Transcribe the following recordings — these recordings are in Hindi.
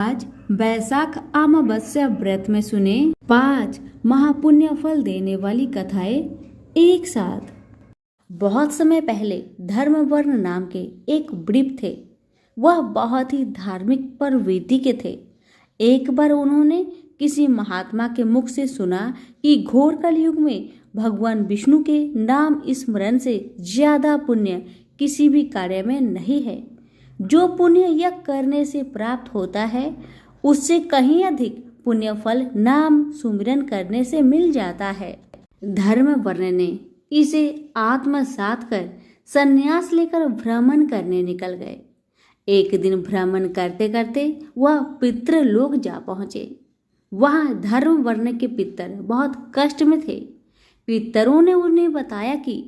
आज बैसाख अमावस्या व्रत में सुने 5 महापुण्य फल देने वाली कथाएं एक साथ। बहुत समय पहले धर्मवर्ण नाम के एक वृप थे। वह बहुत ही धार्मिक प्रवृत्ति के थे। एक बार उन्होंने किसी महात्मा के मुख से सुना कि घोर कलयुग में भगवान विष्णु के नाम स्मरण से ज्यादा पुण्य किसी भी कार्य में नहीं है। जो पुण्य यज्ञ करने से प्राप्त होता है उससे कहीं अधिक पुण्य फल नाम सुमिरन करने से मिल जाता है। धर्मवर्ण ने इसे आत्मसात कर संन्यास लेकर भ्रमण करने निकल गए। एक दिन भ्रमण करते करते वह पितृलोक जा पहुंचे। वहां धर्मवर्ण के पितर बहुत कष्ट में थे। पितरों ने उन्हें बताया कि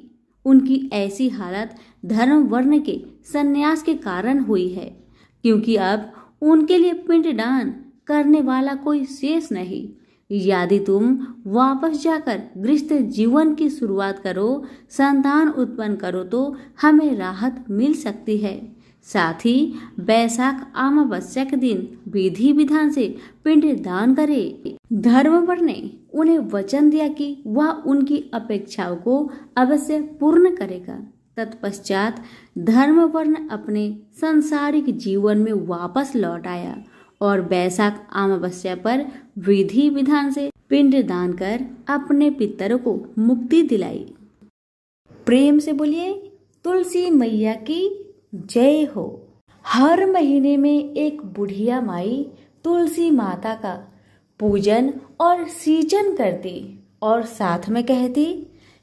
उनकी ऐसी हालत धर्मवर्ण के संन्यास के कारण हुई है, क्योंकि अब उनके लिए पिंडदान करने वाला कोई शेष नहीं। यदि तुम वापस जाकर गृहस्थ जीवन की शुरुआत करो, संतान उत्पन्न करो तो हमें राहत मिल सकती है। साथ ही बैसाख अमावस्या के दिन विधि विधान से पिंड दान करे। धर्मवर्ण ने उन्हें वचन दिया कि वह उनकी अपेक्षाओं को अवश्य पूर्ण करेगा। तत्पश्चात धर्मवर्ण अपने सांसारिक जीवन में वापस लौट आया और बैसाख अमावस्या पर विधि विधान से पिंड दान कर अपने पितरों को मुक्ति दिलाई। प्रेम से बोलिए तुलसी मैया की जय हो। हर महीने में एक बुढ़िया माई तुलसी माता का पूजन और सींचन करती और साथ में कहती,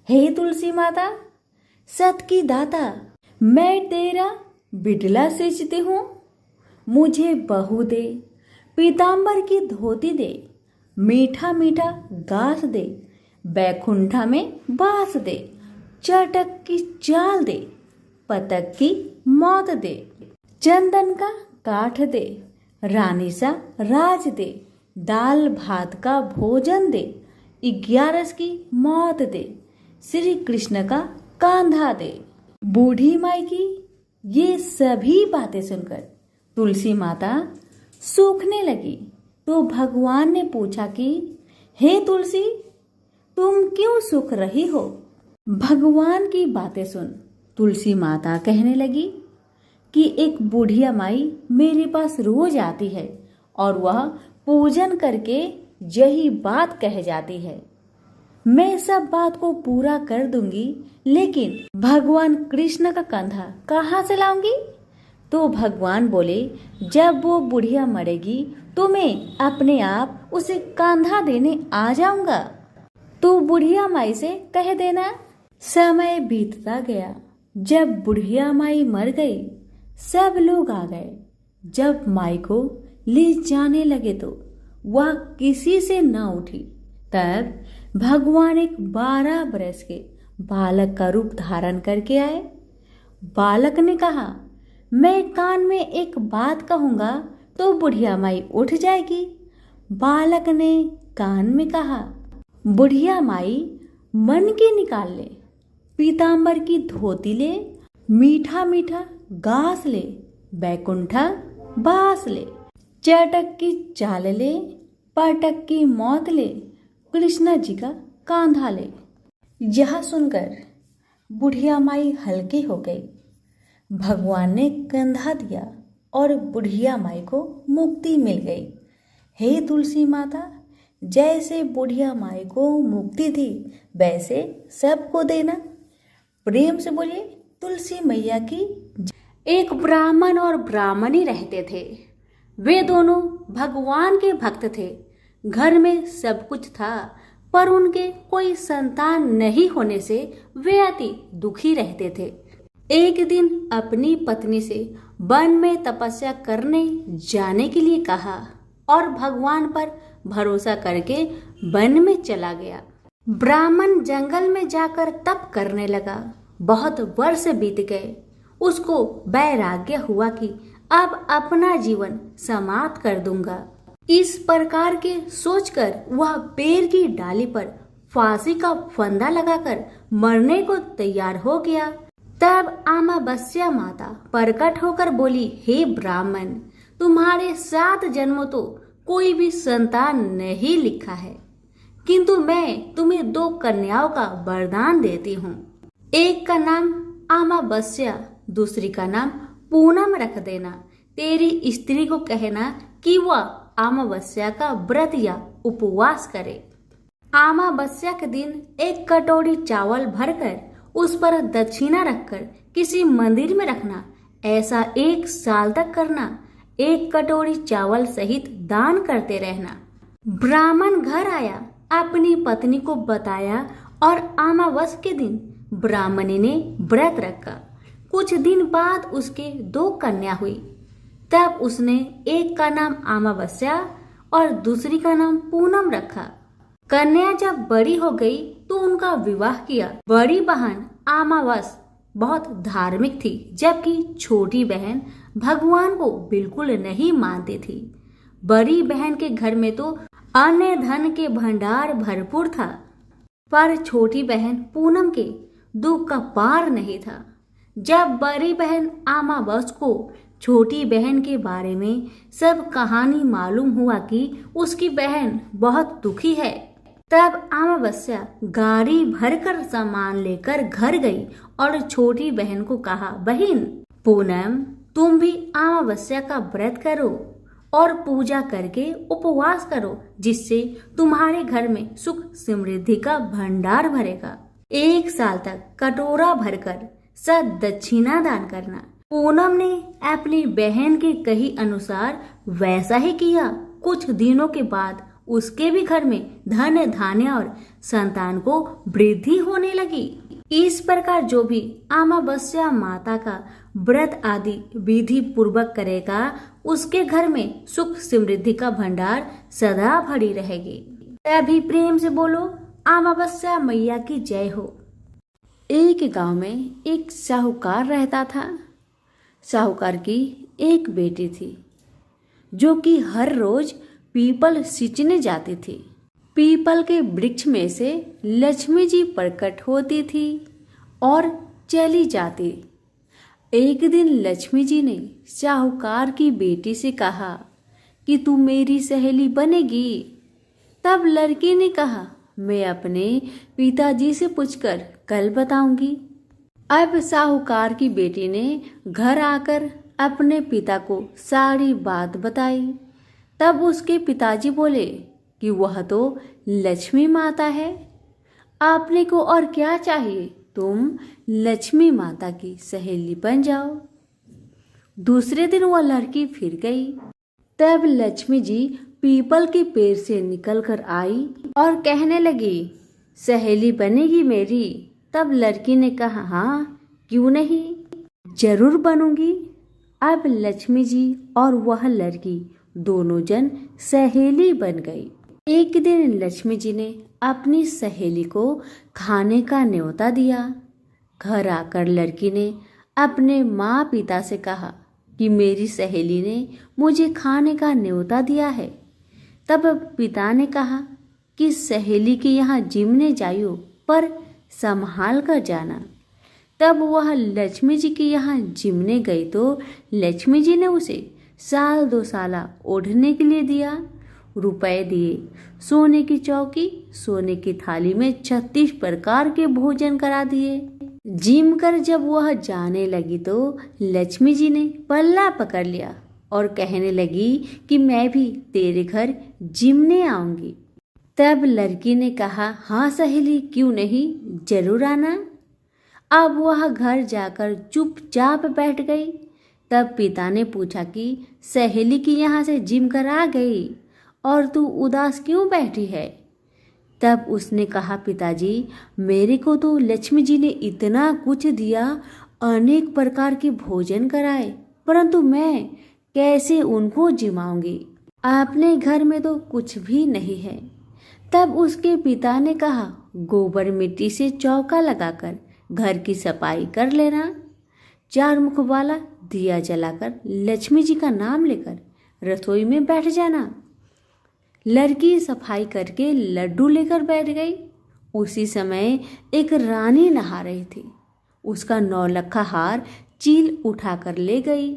हे तुलसी माता सत की दाता, मैं तेरा बिडला सींचती हूँ। मुझे बहू दे, पीताम्बर की धोती दे, मीठा मीठा घास दे, बैकुंठा में बास दे, चटक की चाल दे, पतक की मौत दे, चंदन का काठ दे, रानी सा राज दे, दाल भात का भोजन दे, 11 की मौत दे, श्री कृष्ण का कांधा दे। बूढ़ी माई की ये सभी बातें सुनकर तुलसी माता सूखने लगी। तो भगवान ने पूछा कि हे तुलसी, तुम क्यों सूख रही हो? भगवान की बातें सुन तुलसी माता कहने लगी कि एक बुढ़िया माई मेरे पास रोज आती है और वह पूजन करके यही बात कह जाती है। मैं सब बात को पूरा कर दूंगी, लेकिन भगवान कृष्ण का कंधा कहाँ से लाऊंगी? तो भगवान बोले, जब वो बुढ़िया मरेगी तो मैं अपने आप उसे कंधा देने आ जाऊंगा। तो बुढ़िया माई से कह देना। समय बीतता गया। जब बुढ़िया माई मर गई, सब लोग आ गए। जब माई को ले जाने लगे तो वह किसी से न उठी। तब भगवान एक 12 वर्ष के बालक का रूप धारण करके आए। बालक ने कहा, मैं कान में एक बात कहूंगा तो बुढ़िया माई उठ जाएगी। बालक ने कान में कहा, बुढ़िया माई मन की निकाल ले, पीताम्बर की धोती ले, मीठा मीठा घास ले, बैकुंठा बास ले, चटक की चाल ले, पटक की मौत ले, कृष्णा जी का कांधा ले। यह सुनकर बुढ़िया माई हल्की हो गई। भगवान ने कंधा दिया और बुढ़िया माई को मुक्ति मिल गई। हे तुलसी माता, जैसे बुढ़िया माई को मुक्ति दी वैसे सबको देना। प्रेम से बोलिए तुलसी मैया की। एक ब्राह्मण और ब्राह्मणी रहते थे। वे दोनों भगवान के भक्त थे। घर में सब कुछ था, पर उनके कोई संतान नहीं होने से वे अति दुखी रहते थे। एक दिन अपनी पत्नी से वन में तपस्या करने जाने के लिए कहा और भगवान पर भरोसा करके वन में चला गया। ब्राह्मण जंगल में जाकर तप करने लगा। बहुत वर्ष बीत गए। उसको वैराग्य हुआ कि अब अपना जीवन समाप्त कर दूंगा। इस प्रकार के सोचकर वह पेड़ की डाली पर फांसी का फंदा लगाकर मरने को तैयार हो गया। तब अमावस्या माता प्रकट होकर बोली, हे ब्राह्मण, तुम्हारे 7 जन्मों तो कोई भी संतान नहीं लिखा है, किंतु मैं तुम्हें 2 कन्याओं का वरदान देती हूँ। एक का नाम अमावस्या, दूसरी का नाम पूनम रख देना। तेरी स्त्री को कहना कि वह अमावस्या का व्रत या उपवास करे। अमावस्या के दिन 1 कटोरी चावल भरकर उस पर दक्षिणा रखकर किसी मंदिर में रखना। ऐसा 1 साल तक करना। 1 कटोरी चावल सहित दान करते रहना। ब्राह्मण घर आया, अपनी पत्नी को बताया और अमावस्या के दिन ब्राह्मणी ने व्रत रखा। कुछ दिन बाद उसके 2 कन्या हुई। तब उसने एक का नाम अमावस्या और दूसरी का नाम पूनम रखा। कन्या जब बड़ी हो गई तो उनका विवाह किया। बड़ी बहन अमावस बहुत धार्मिक थी, जबकि छोटी बहन भगवान को बिल्कुल नहीं मानती थी। बड़ी बहन के घर में तो अन्य धन के भंडार भरपूर था, पर छोटी बहन पूनम के दुख का पार नहीं था। जब बड़ी बहन अमावस को छोटी बहन के बारे में सब कहानी मालूम हुआ कि उसकी बहन बहुत दुखी है, तब अमावस्या गाड़ी भरकर सामान लेकर घर गई और छोटी बहन को कहा, बहन पूनम, तुम भी अमावस्या का व्रत करो और पूजा करके उपवास करो, जिससे तुम्हारे घर में सुख समृद्धि का भंडार भरेगा। 1 साल तक कटोरा भरकर सब दक्षिणा दान करना। पूनम ने अपनी बहन के कही अनुसार वैसा ही किया। कुछ दिनों के बाद उसके भी घर में धन धान्य और संतान को वृद्धि होने लगी। इस प्रकार जो भी अमावस्या माता का व्रत आदि विधि पूर्वक करेगा, उसके घर में सुख समृद्धि का भंडार सदा भरी रहेगी। तभी प्रेम से बोलो, अमावस्या मैया की जय हो। एक गांव में एक साहूकार रहता था। साहूकार की एक बेटी थी, जो कि हर रोज पीपल सींचने जाती थी। पीपल के वृक्ष में से लक्ष्मी जी प्रकट होती थी और चली जाती। एक दिन लक्ष्मी जी ने साहूकार की बेटी से कहा कि तू मेरी सहेली बनेगी। तब लड़की ने कहा, मैं अपने पिताजी से पूछकर कल बताऊंगी। अब साहूकार की बेटी ने घर आकर अपने पिता को सारी बात बताई। तब उसके पिताजी बोले कि वह तो लक्ष्मी माता है, आपने को और क्या चाहिए, तुम लक्ष्मी माता की सहेली बन जाओ। दूसरे दिन वह लड़की फिर गई। तब लक्ष्मी जी पीपल के पेड़ से निकलकर आई और कहने लगी, सहेली बनेगी मेरी। तब लड़की ने कहा, हाँ क्यों नहीं, जरूर बनूंगी। अब लक्ष्मी जी और वह लड़की दोनों जन सहेली बन गई। एक दिन लक्ष्मी जी ने अपनी सहेली को खाने का न्योता दिया। घर आकर लड़की ने अपने माँ पिता से कहा कि मेरी सहेली ने मुझे खाने का न्योता दिया है। तब पिता ने कहा कि सहेली के यहाँ जिमने जाइयो, पर संभाल कर जाना। तब वह लक्ष्मी जी के यहाँ जिमने गई तो लक्ष्मी जी ने उसे 1-2 साल ओढ़ने के लिए दिया। रुपए दिए, सोने की चौकी, सोने की थाली में 36 प्रकार के भोजन करा दिए। जिम कर जब वह जाने लगी तो लक्ष्मी जी ने पल्ला पकड़ लिया और कहने लगी कि मैं भी तेरे घर जिमने आऊंगी। तब लड़की ने कहा, हाँ सहेली, क्यों नहीं, जरूर आना। अब वह घर जाकर चुपचाप बैठ गई। तब पिता ने पूछा कि सहेली की यहाँ से जिम कर आ गई और तू उदास क्यों बैठी है। तब उसने कहा, पिताजी, मेरे को तो लक्ष्मी जी ने इतना कुछ दिया, अनेक प्रकार के भोजन कराए, परंतु मैं कैसे उनको जिमाऊंगी, अपने घर में तो कुछ भी नहीं है। तब उसके पिता ने कहा, गोबर मिट्टी से चौका लगाकर घर की सफाई कर लेना, 4 मुख वाला दिया जलाकर लक्ष्मी जी का नाम लेकर रसोई में बैठ जाना। लड़की सफाई करके लड्डू लेकर बैठ गई। उसी समय एक रानी नहा रही थी। उसका 9 लखा हार चील उठाकर ले गई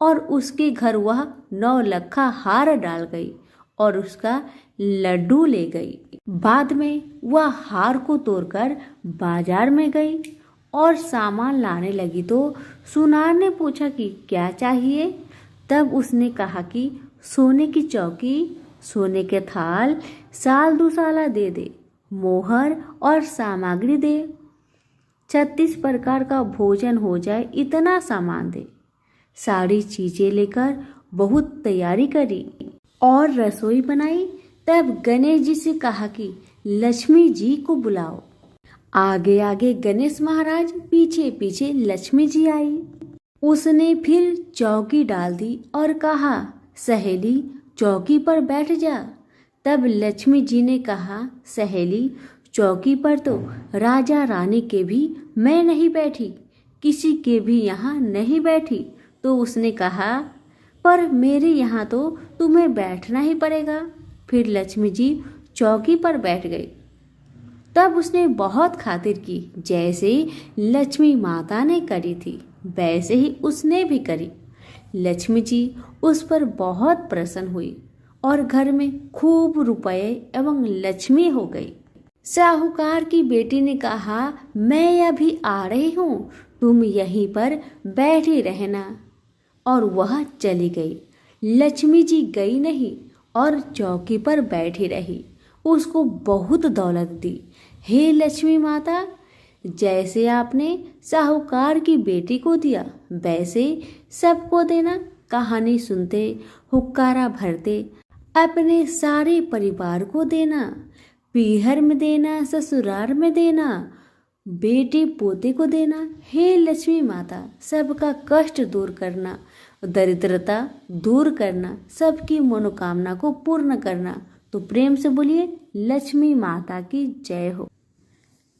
और उसके घर वह 9 लखा हार डाल गई और उसका लड्डू ले गई। बाद में वह हार को तोड़कर बाजार में गई और सामान लाने लगी तो सुनार ने पूछा कि क्या चाहिए। तब उसने कहा कि सोने की चौकी, सोने के थाल, साल दुसाला दे दे, मोहर और सामग्री दे, 36 प्रकार का भोजन हो जाए इतना सामान दे। सारी चीजें लेकर बहुत तैयारी करी और रसोई बनाई। तब गणेश जी से कहा कि लक्ष्मी जी को बुलाओ। आगे आगे गणेश महाराज, पीछे पीछे लक्ष्मी जी आई। उसने फिर चौकी डाल दी और कहा, सहेली चौकी पर बैठ जा। तब लक्ष्मी जी ने कहा, सहेली चौकी पर तो राजा रानी के भी मैं नहीं बैठी, किसी के भी यहाँ नहीं बैठी। तो उसने कहा, पर मेरे यहाँ तो तुम्हें बैठना ही पड़ेगा। फिर लक्ष्मी जी चौकी पर बैठ गई। तब उसने बहुत खातिर की, जैसे लक्ष्मी माता ने करी थी वैसे ही उसने भी करी। लक्ष्मी जी उस पर बहुत प्रसन्न हुई और घर में खूब रुपए एवं लक्ष्मी हो गई। साहूकार की बेटी ने कहा, मैं अभी आ रही हूँ, तुम यहीं पर बैठी रहना। और वह चली गई। लक्ष्मी जी गई नहीं और चौकी पर बैठी रही। उसको बहुत दौलत दी। हे लक्ष्मी माता, जैसे आपने साहूकार की बेटी को दिया वैसे सबको देना। कहानी सुनते, हुक्कारा भरते अपने सारे परिवार को देना, पीहर में देना, ससुराल में देना, बेटे पोते को देना। हे लक्ष्मी माता, सबका कष्ट दूर करना, दरिद्रता दूर करना, सबकी मनोकामना को पूर्ण करना। तो प्रेम से बोलिए लक्ष्मी माता की जय हो।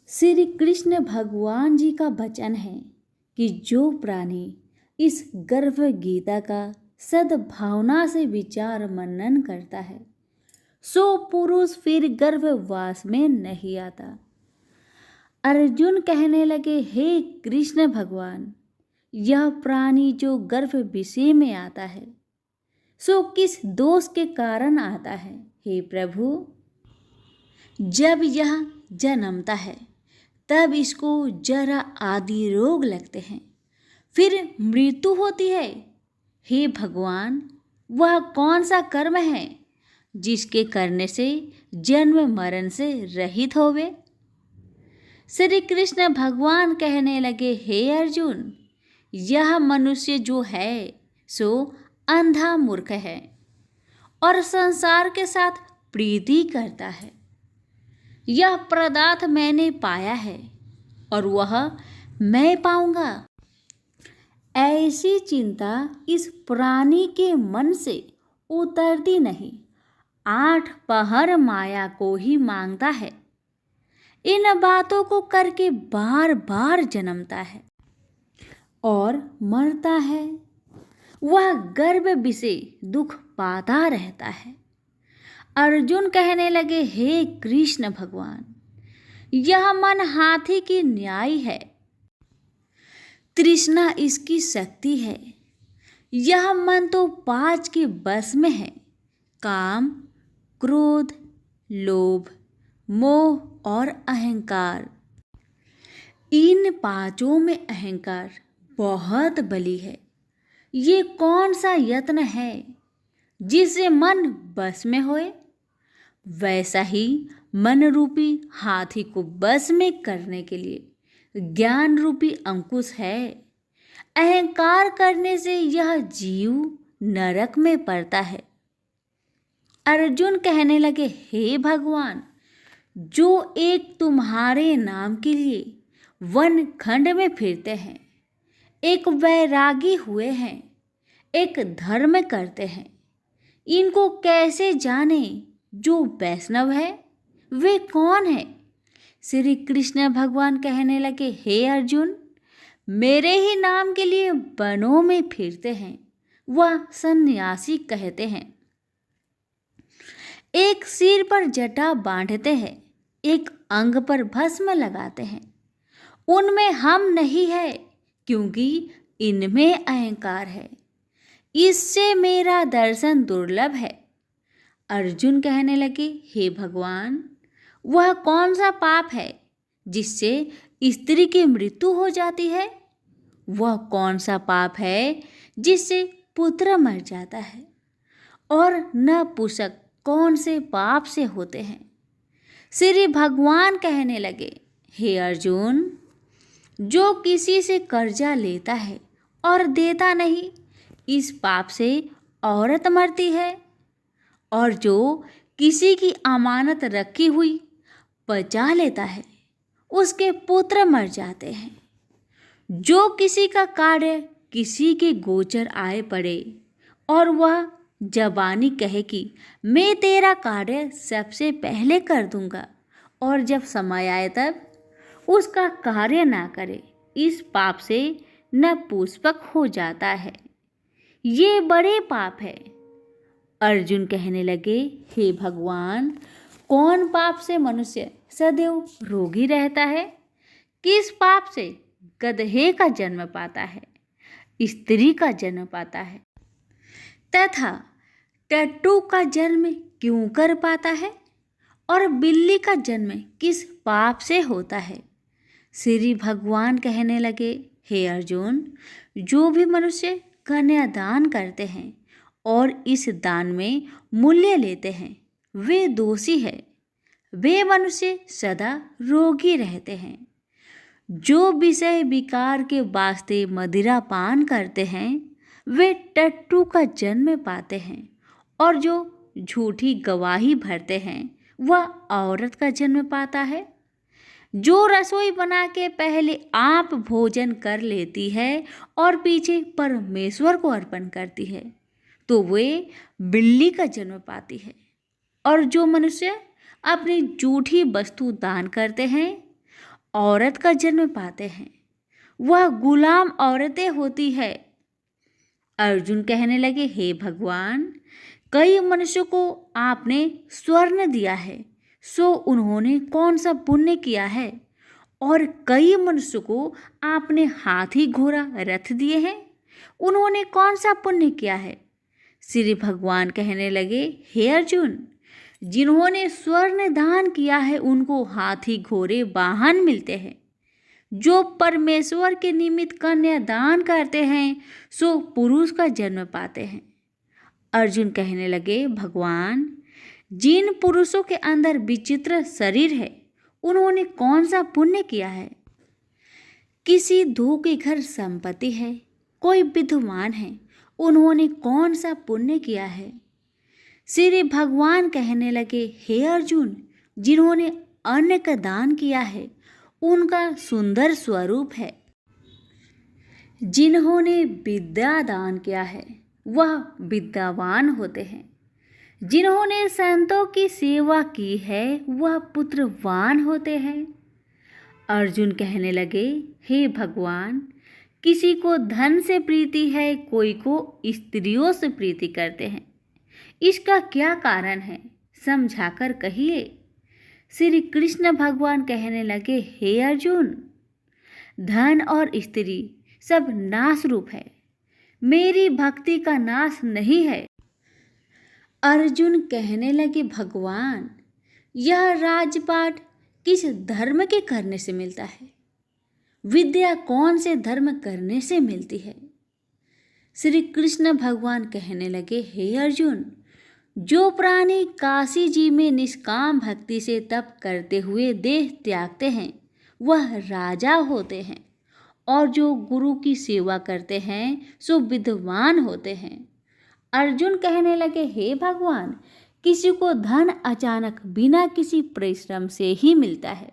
श्री कृष्ण भगवान जी का वचन है कि जो प्राणी इस गर्भ गीता का सद्भावना से विचार मनन करता है सो पुरुष फिर गर्भवास में नहीं आता। अर्जुन कहने लगे, हे कृष्ण भगवान, यह प्राणी जो गर्भ विषय में आता है सो किस दोष के कारण आता है। हे प्रभु, जब यह जन्मता है तब इसको जरा आदि रोग लगते हैं, फिर मृत्यु होती है। हे भगवान, वह कौन सा कर्म है जिसके करने से जन्म मरण से रहित होवे। श्री कृष्ण भगवान कहने लगे, हे अर्जुन, यह मनुष्य जो है सो अंधा मूर्ख है और संसार के साथ प्रीति करता है। यह पदार्थ मैंने पाया है और वह मैं पाऊंगा, ऐसी चिंता इस प्राणी के मन से उतरती नहीं। 8 पहर माया को ही मांगता है। इन बातों को करके बार बार जन्मता है और मरता है। वह गर्भ विषय दुख पाता रहता है। अर्जुन कहने लगे, हे कृष्ण भगवान, यह मन हाथी की न्याय है, तृष्णा इसकी शक्ति है। यह मन तो 5 के बस में है, काम, क्रोध, लोभ, मोह और अहंकार। इन 5 में अहंकार बहुत बली है। ये कौन सा यत्न है जिससे मन बस में होए। वैसा ही मन रूपी हाथी को बस में करने के लिए ज्ञान रूपी अंकुश है। अहंकार करने से यह जीव नरक में पड़ता है। अर्जुन कहने लगे, हे भगवान, जो एक तुम्हारे नाम के लिए वन खंड में फिरते हैं, एक वैरागी हुए हैं, एक धर्म करते हैं, इनको कैसे जाने जो वैष्णव है वे कौन है। श्री कृष्ण भगवान कहने लगे, हे अर्जुन, मेरे ही नाम के लिए वनों में फिरते हैं वह सन्यासी कहते हैं। एक सिर पर जटा बांधते हैं, एक अंग पर भस्म लगाते हैं। उनमें हम नहीं है क्योंकि इनमें अहंकार है। इससे मेरा दर्शन दुर्लभ है। अर्जुन कहने लगे, हे भगवान, वह कौन सा पाप है जिससे स्त्री की मृत्यु हो जाती है? वह कौन सा पाप है जिससे पुत्र मर जाता है? और नपुंसक कौन से पाप से होते हैं? श्री भगवान कहने लगे, हे अर्जुन, जो किसी से कर्जा लेता है और देता नहीं, इस पाप से औरत मरती है। और जो किसी की अमानत रखी हुई बचा लेता है, उसके पुत्र मर जाते हैं। जो किसी का कार्य किसी के गोचर आए पड़े और वह जबानी कहे कि मैं तेरा कार्य सबसे पहले कर दूंगा, और जब समय आए तब उसका कार्य ना करे, इस पाप से नपुंसक हो जाता है। ये बड़े पाप है। अर्जुन कहने लगे, हे भगवान, कौन पाप से मनुष्य सदैव रोगी रहता है? किस पाप से गधे का जन्म पाता है, स्त्री का जन्म पाता है, तथा टट्टू का जन्म क्यों कर पाता है? और बिल्ली का जन्म किस पाप से होता है? श्री भगवान कहने लगे, हे अर्जुन, जो भी मनुष्य कन्यादान करते हैं और इस दान में मूल्य लेते हैं, वे दोषी है। वे मनुष्य सदा रोगी रहते हैं। जो विषय विकार के वास्ते मदिरा पान करते हैं, वे टट्टू का जन्म पाते हैं। और जो झूठी गवाही भरते हैं, वह औरत का जन्म पाता है। जो रसोई बना के पहले आप भोजन कर लेती है और पीछे परमेश्वर को अर्पण करती है, तो वे बिल्ली का जन्म पाती है। और जो मनुष्य अपनी झूठी वस्तु दान करते हैं, औरत का जन्म पाते हैं। वह गुलाम औरतें होती है। अर्जुन कहने लगे, हे भगवान, कई मनुष्यों को आपने स्वर्ण दिया है, सो उन्होंने कौन सा पुण्य किया है? और कई मनुष्यों को आपने हाथी घोड़ा रथ दिए हैं, उन्होंने कौन सा पुण्य किया है? श्री भगवान कहने लगे, हे अर्जुन, जिन्होंने स्वर्ण दान किया है उनको हाथी घोड़े वाहन मिलते हैं। जो परमेश्वर के निमित्त कन्यादान करते हैं, सो पुरुष का जन्म पाते हैं। अर्जुन कहने लगे, भगवान, जिन पुरुषों के अंदर विचित्र शरीर है, उन्होंने कौन सा पुण्य किया है? किसी दो के घर संपत्ति है, कोई विद्वान है, उन्होंने कौन सा पुण्य किया है? श्री भगवान कहने लगे, हे अर्जुन, जिन्होंने अन्न का दान किया है, उनका सुंदर स्वरूप है। जिन्होंने विद्या दान किया है, वह विद्यावान होते हैं। जिन्होंने संतों की सेवा की है, वह पुत्रवान होते हैं। अर्जुन कहने लगे, हे भगवान, किसी को धन से प्रीति है, कोई को स्त्रियों से प्रीति करते हैं। इसका क्या कारण है, समझाकर कहिए। श्री कृष्ण भगवान कहने लगे, हे अर्जुन, धन और स्त्री सब नाश रूप है, मेरी भक्ति का नाश नहीं है। अर्जुन कहने लगे, भगवान, यह राजपाट किस धर्म के करने से मिलता है? विद्या कौन से धर्म करने से मिलती है? श्री कृष्ण भगवान कहने लगे, हे अर्जुन, जो प्राणी काशी जी में निष्काम भक्ति से तप करते हुए देह त्यागते हैं, वह राजा होते हैं। और जो गुरु की सेवा करते हैं, सो विद्वान होते हैं। अर्जुन कहने लगे, हे भगवान, किसी को धन अचानक बिना किसी परिश्रम से ही मिलता है,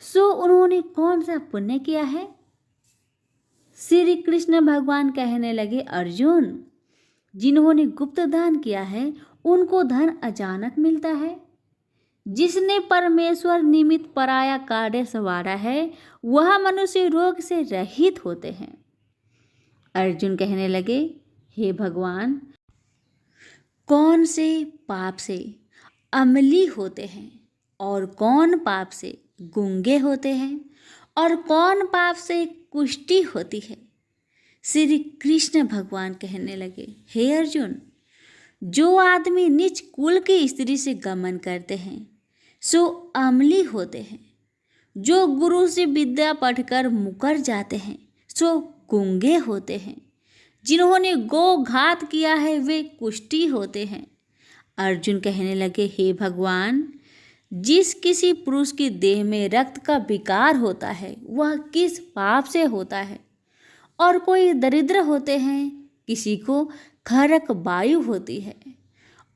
सो उन्होंने कौन सा पुण्य किया है? श्री कृष्ण भगवान कहने लगे, अर्जुन, जिन्होंने गुप्त दान किया है, उनको धन अचानक मिलता है। जिसने परमेश्वर निमित्त पराया कार्य संवारा है, वह मनुष्य रोग से रहित होते हैं। अर्जुन कहने लगे, हे भगवान, कौन से पाप से अमली होते हैं और कौन पाप से गूंगे होते हैं और कौन पाप से कुष्ठी होती है? श्री कृष्ण भगवान कहने लगे, हे अर्जुन, जो आदमी नीच कुल की स्त्री से गमन करते हैं सो अमली होते हैं। जो गुरु से विद्या पढ़कर मुकर जाते हैं सो गूंगे होते हैं। जिन्होंने गो घात किया है वे कुष्ठी होते हैं। अर्जुन कहने लगे, हे भगवान, जिस किसी पुरुष की देह में रक्त का विकार होता है वह किस पाप से होता है? और कोई दरिद्र होते हैं, किसी को खरक वायु होती है,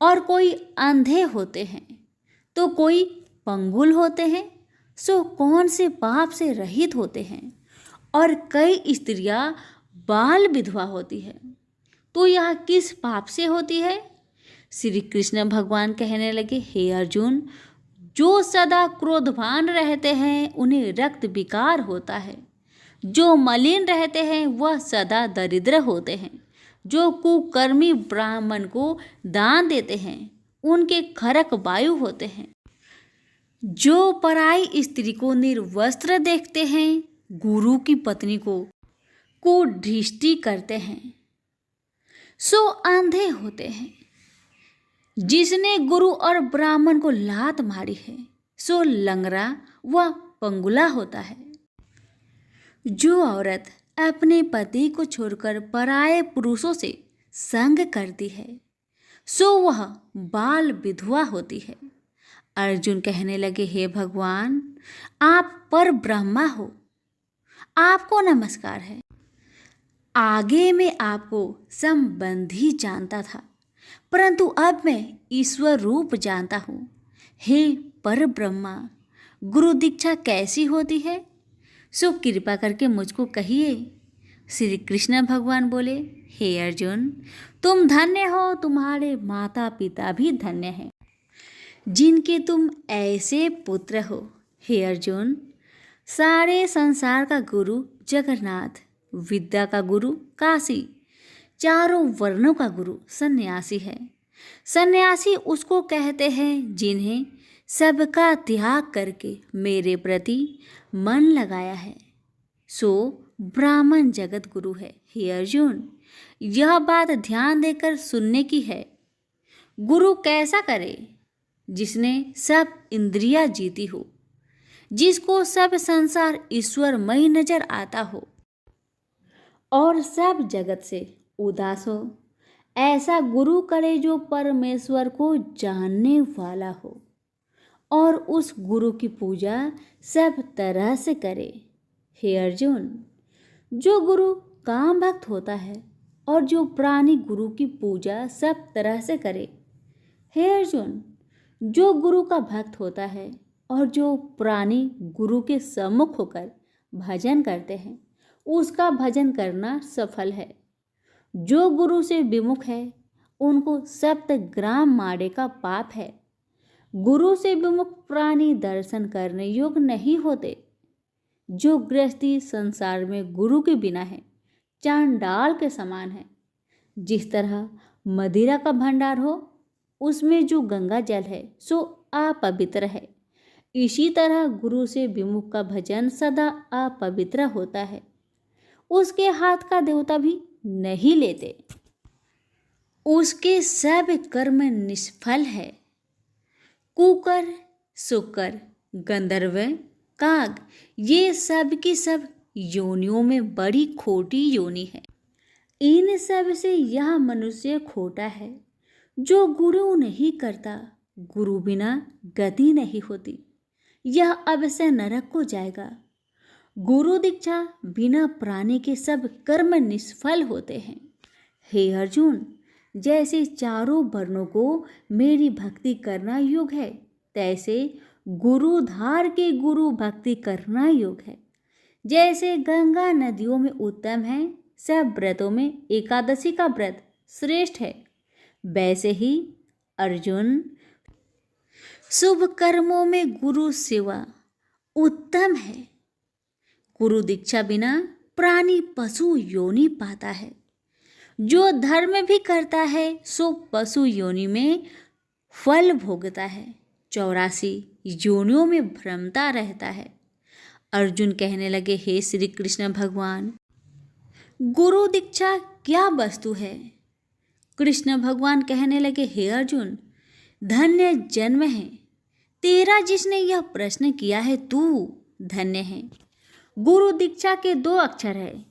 और कोई अंधे होते हैं, तो कोई पंगुल होते हैं, सो कौन से पाप से रहित होते हैं? और कई स्त्रियां बाल विधवा होती है, तो यह किस पाप से होती है? श्री कृष्ण भगवान कहने लगे, हे अर्जुन, जो सदा क्रोधवान रहते हैं उन्हें रक्त विकार होता है। जो मलिन रहते हैं वह सदा दरिद्र होते हैं। जो कुकर्मी ब्राह्मण को दान देते हैं उनके खरक वायु होते हैं। जो पराई स्त्री को निर्वस्त्र देखते हैं, गुरु की पत्नी को कुदृष्टि करते हैं, सो अंधे होते हैं। जिसने गुरु और ब्राह्मण को लात मारी है सो लंगड़ा व पंगुला होता है। जो औरत अपने पति को छोड़कर पराये पुरुषों से संग करती है सो वह बाल विधवा होती है। अर्जुन कहने लगे, हे भगवान, आप पर ब्रह्मा हो, आपको नमस्कार है। आगे मैं आपको संबंधी जानता था, परंतु अब मैं ईश्वर रूप जानता हूँ। हे पर ब्रह्मा, गुरु दीक्षा कैसी होती है? सो कृपा करके मुझको कहिए। श्री कृष्ण भगवान बोले, हे अर्जुन, तुम धन्य हो, तुम्हारे माता पिता भी धन्य हैं जिनके तुम ऐसे पुत्र हो। हे अर्जुन, सारे संसार का गुरु जगन्नाथ, विद्या का गुरु काशी, चारों वर्णों का गुरु सन्यासी है। सन्यासी उसको कहते हैं जिन्हें सबका त्याग करके मेरे प्रति मन लगाया है, सो ब्राह्मण जगत गुरु है। हे अर्जुन, यह बात ध्यान देकर सुनने की है। गुरु कैसा करे? जिसने सब इंद्रियां जीती हो, जिसको सब संसार ईश्वरमय नजर आता हो और सब जगत से उदास हो। ऐसा गुरु करे जो परमेश्वर को जानने वाला हो और उस गुरु की पूजा सब तरह से करे। हे अर्जुन, जो गुरु काम भक्त होता है और जो प्राणी गुरु की पूजा सब तरह से करे। हे अर्जुन, जो गुरु का भक्त होता है और जो प्राणी गुरु के सम्मुख होकर भजन करते हैं उसका भजन करना सफल है। जो गुरु से विमुख है उनको 7 ग्राम मारे का पाप है। गुरु से विमुख प्राणी दर्शन करने योग्य नहीं होते। जो गृहस्थी संसार में गुरु के बिना है चांडाल के समान है। जिस तरह मदिरा का भंडार हो उसमें जो गंगा जल है सो अपवित्र है, इसी तरह गुरु से विमुख का भजन सदा अपवित्र होता है। उसके हाथ का देवता भी नहीं लेते, उसके सब कर्म निष्फल है। कुकर, शुकर, गंधर्व, काग, ये सब की सब योनियों में बड़ी खोटी योनि है। इन सब से यह मनुष्य खोटा है। जो गुरु नहीं करता, गुरु बिना गति नहीं होती, यह अवश्य नरक को जाएगा। गुरु दीक्षा बिना प्राणी के सब कर्म निष्फल होते हैं। हे अर्जुन, जैसे चारों वर्णों को मेरी भक्ति करना योग है, तैसे गुरुधार के गुरु भक्ति करना योग है। जैसे गंगा नदियों में उत्तम है, सब व्रतों में एकादशी का व्रत श्रेष्ठ है, वैसे ही अर्जुन शुभ कर्मों में गुरु सेवा उत्तम है। गुरु दीक्षा बिना प्राणी पशु योनि पाता है। जो धर्म भी करता है सो पशु योनि में फल भोगता है, 84 योनियों में भ्रमता रहता है। अर्जुन कहने लगे, हे श्री कृष्ण भगवान, गुरु दीक्षा क्या वस्तु है? कृष्ण भगवान कहने लगे, हे अर्जुन, धन्य जन्म है तेरा जिसने यह प्रश्न किया है, तू धन्य है। गुरु दीक्षा के 2 अक्षर है,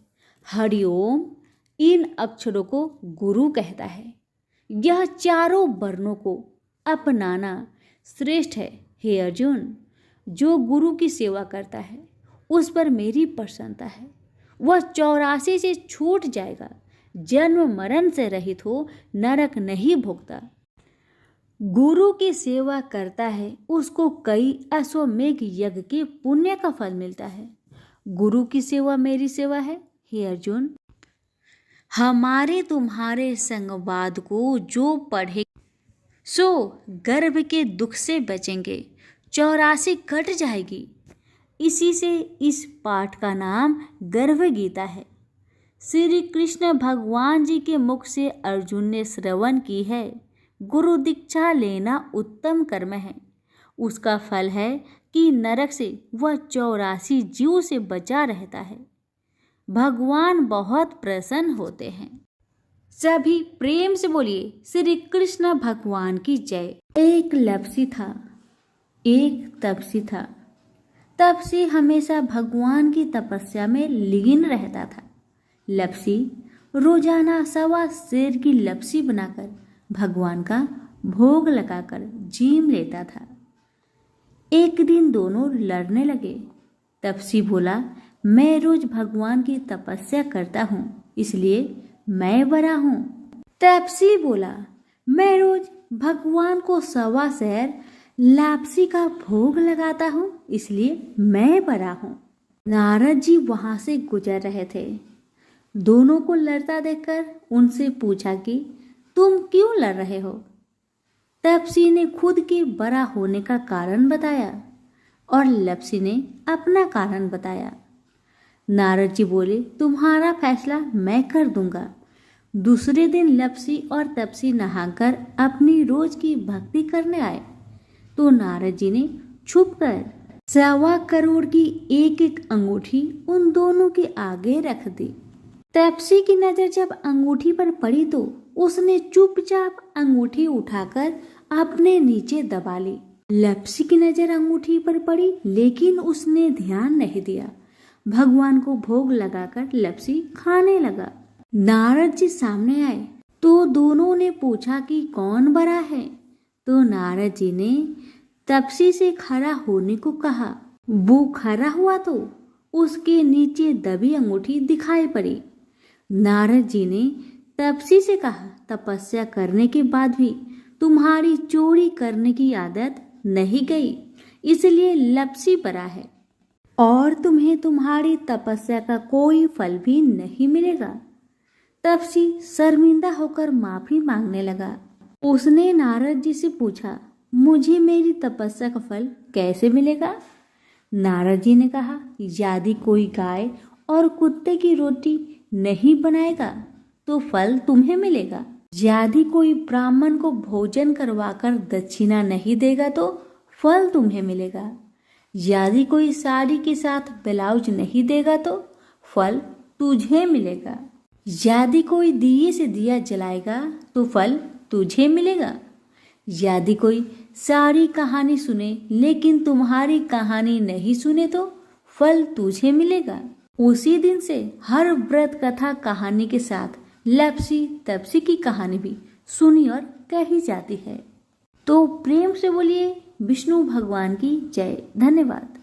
हरिओम। इन अक्षरों को गुरु कहता है। यह चारों वर्णों को अपनाना श्रेष्ठ है। हे अर्जुन, जो गुरु की सेवा करता है उस पर मेरी प्रसन्नता है। वह 84 से छूट जाएगा, जन्म मरण से रहित हो, नरक नहीं भोगता। गुरु की सेवा करता है उसको कई अश्वमेघ यज्ञ के पुण्य का फल मिलता है। गुरु की सेवा मेरी सेवा है। हे अर्जुन, हमारे तुम्हारे संवाद को जो पढ़े सो गर्भ के दुख से बचेंगे, 84 कट जाएगी। इसी से इस पाठ का नाम गर्भ गीता है। श्री कृष्ण भगवान जी के मुख से अर्जुन ने श्रवण की है। गुरु दीक्षा लेना उत्तम कर्म है। उसका फल है कि नरक से वह 84 जीव से बचा रहता है। भगवान बहुत प्रसन्न होते हैं। सभी प्रेम से बोलिए, श्री कृष्ण भगवान की जय। एक लपसी था, एक तपसी था। तपसी हमेशा भगवान की तपस्या में लीन रहता था। लपसी रोजाना 1.25 सेर की लपसी बनाकर भगवान का भोग लगाकर जीम लेता था। एक दिन दोनों लड़ने लगे। तपसी बोला, मैं रोज भगवान की तपस्या करता हूँ, इसलिए मैं बड़ा हूँ। तपसी बोला, मैं रोज भगवान को 1.25 सेर लापसी का भोग लगाता हूँ, इसलिए मैं बड़ा हूँ। नारद जी वहां से गुजर रहे थे। दोनों को लड़ता देखकर उनसे पूछा कि तुम क्यों लड़ रहे हो? तपसी ने खुद के बड़ा होने का कारण बताया और लपसी ने अपना कारण बताया। नारद जी बोले, तुम्हारा फैसला मैं कर दूंगा। दूसरे दिन लपसी और तपसी नहाकर अपनी रोज की भक्ति करने आए तो नारद जी ने छुपकर 1.25 करोड़ की एक अंगूठी उन दोनों के आगे रख दी। तपसी की नजर जब अंगूठी पर पड़ी तो उसने चुपचाप अंगूठी उठाकर अपने नीचे दबा ली। लपसी की नजर अंगूठी पर पड़ी लेकिन उसने ध्यान नहीं दिया। भगवान को भोग लगाकर लपसी खाने लगा। नारद जी सामने आए तो दोनों ने पूछा कि कौन बड़ा है, तो नारद जी ने तपसी से खड़ा होने को कहा। वो खड़ा हुआ तो उसके नीचे दबी अंगूठी दिखाई पड़ी। नारद जी ने तपसी से कहा, तपस्या करने के बाद भी तुम्हारी चोरी करने की आदत नहीं गई, इसलिए लपसी बड़ा है और तुम्हें तुम्हारी तपस्या का कोई फल भी नहीं मिलेगा। तपसी शर्मिंदा होकर माफी मांगने लगा। उसने नारद जी से पूछा, मुझे मेरी तपस्या का फल कैसे मिलेगा? नारद जी ने कहा, यदि कोई गाय और कुत्ते की रोटी नहीं बनाएगा तो फल तुम्हें मिलेगा। यदि कोई ब्राह्मण को भोजन करवाकर दक्षिणा नहीं देगा तो फल तुम्हें मिलेगा। यदि कोई साड़ी के साथ ब्लाउज नहीं देगा तो फल तुझे मिलेगा। यदि कोई दिए से दिया जलाएगा तो फल तुझे मिलेगा। यदि कोई सारी कहानी सुने लेकिन तुम्हारी कहानी नहीं सुने तो फल तुझे मिलेगा। उसी दिन से हर व्रत कथा कहानी के साथ लपसी तपसी की कहानी भी सुनी और कही जाती है। तो प्रेम से बोलिए, विष्णु भगवान की जय। धन्यवाद।